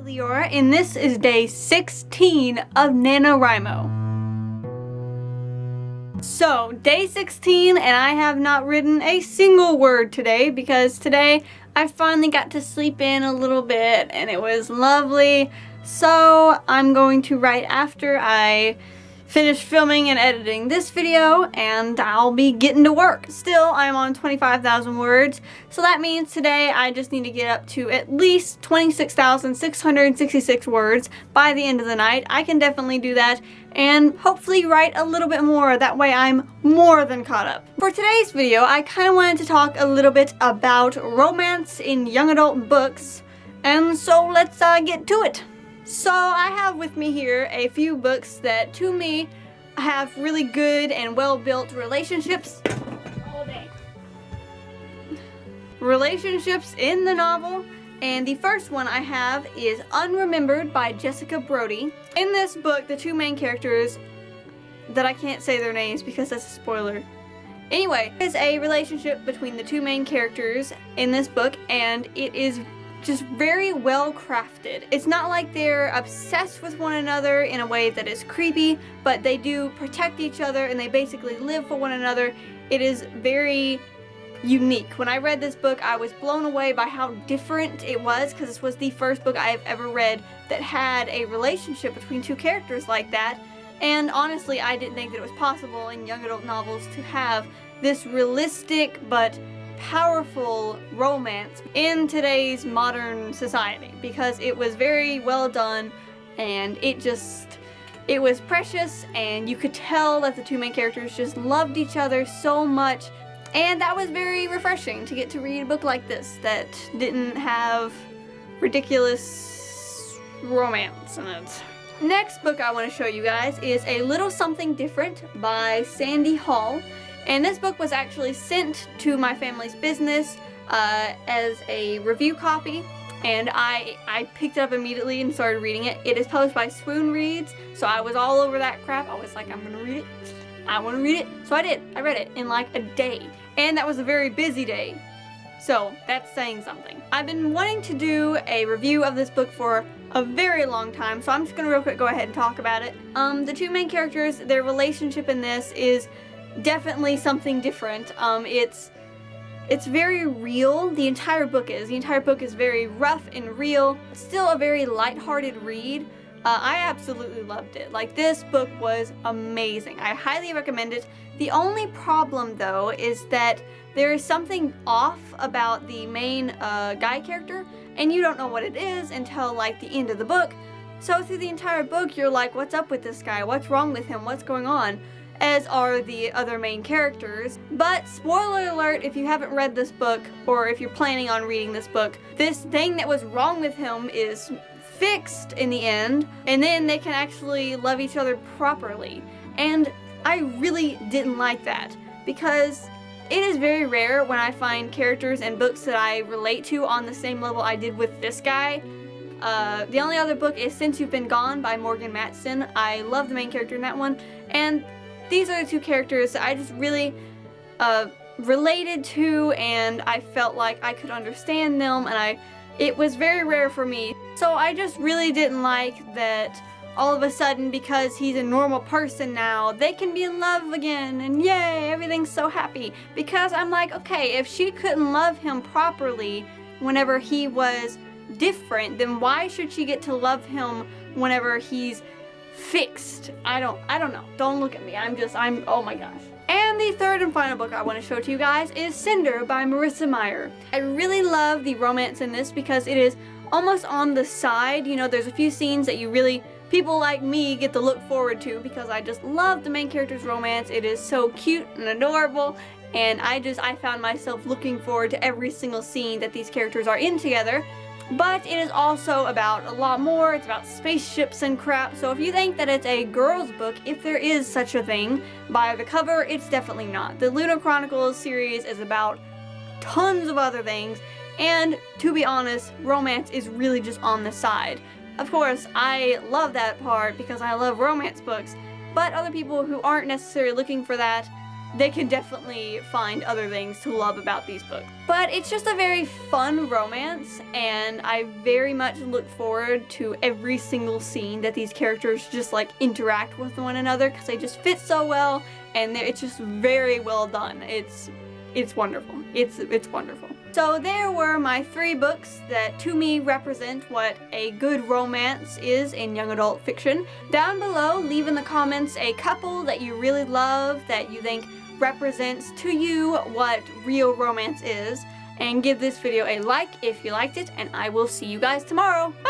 Leora, and this is day 16 of NaNoWriMo. So, day 16, and I have not written a single word today because today I finally got to sleep in a little bit and it was lovely. So, I'm going to write after I finish filming and editing this video, and I'll be getting to work. Still, I'm on 25,000 words, so that means today I just need to get up to at least 26,666 words by the end of the night. I can definitely do that, and hopefully write a little bit more. That way I'm more than caught up. For today's video, I kind of wanted to talk a little bit about romance in young adult books, and so let's get to it. So I have with me here a few books that, to me, have really good and well-built relationships. Relationships in the novel. And the first one I have is Unremembered by Jessica Brody. In this book, the two main characters, that I can't say their names because that's a spoiler. Anyway, there's a relationship between the two main characters in this book, and it is just very well crafted. It's not like they're obsessed with one another in a way that is creepy, but they do protect each other and they basically live for one another. It is very unique. When I read this book, I was blown away by how different it was, because this was the first book I have ever read that had a relationship between two characters like that. And honestly, I didn't think that it was possible in young adult novels to have this realistic but powerful romance in today's modern society, because it was very well done and it was precious, and you could tell that the two main characters just loved each other so much, and that was very refreshing to get to read a book like this that didn't have ridiculous romance in it. Next book I want to show you guys is A Little Something Different by Sandy Hall. And this book was actually sent to my family's business as a review copy, and I picked it up immediately and started reading it. It is published by Swoon Reads, so I was all over that crap. I was like, I'm gonna read it. I want to read it. So I did. I read it in like a day, and that was a very busy day. So that's saying something. I've been wanting to do a review of this book for a very long time, so I'm just gonna real quick go ahead and talk about it. The two main characters, their relationship in this is definitely something different. It's very real. The entire book is very rough and real. It's still a very lighthearted read. I absolutely loved it. Like, this book was amazing. I highly recommend it. The only problem though is that there is something off about the main guy character, and you don't know what it is until like the end of the book. So through the entire book you're like, what's up with this guy? What's wrong with him? What's going on? As are the other main characters. But spoiler alert, if you haven't read this book, or if you're planning on reading this book, this thing that was wrong with him is fixed in the end, and then they can actually love each other properly. And I really didn't like that, because it is very rare when I find characters in books that I relate to on the same level I did with this guy. The only other book is Since You've Been Gone by Morgan Matson. I love the main character in that one, and these are the two characters that I just really related to, and I felt like I could understand them, and it was very rare for me. So I just really didn't like that all of a sudden, because he's a normal person now, they can be in love again, and yay, everything's so happy. Because I'm like, okay, if she couldn't love him properly whenever he was different, then why should she get to love him whenever he's fixed? I don't know. Don't look at me. Oh my gosh. And the third and final book I want to show to you guys is Cinder by Marissa Meyer. I really love the romance in this because it is almost on the side. You know, there's a few scenes that people like me get to look forward to, because I just love the main character's romance. It is so cute and adorable, and I found myself looking forward to every single scene that these characters are in together. But it is also about a lot more. It's about spaceships and crap. So if you think that it's a girl's book, if there is such a thing, by the cover, it's definitely not. The Lunar Chronicles series is about tons of other things, and to be honest, romance is really just on the side. Of course, I love that part because I love romance books, but other people who aren't necessarily looking for that, they can definitely find other things to love about these books. But it's just a very fun romance, and I very much look forward to every single scene that these characters just like interact with one another, because they just fit so well, and it's just very well done. It's wonderful. It's wonderful. So there were my 3 books that to me represent what a good romance is in young adult fiction. Down below, leave in the comments a couple that you really love, that you think represents to you what real romance is, and give this video a like if you liked it, and I will see you guys tomorrow. Bye!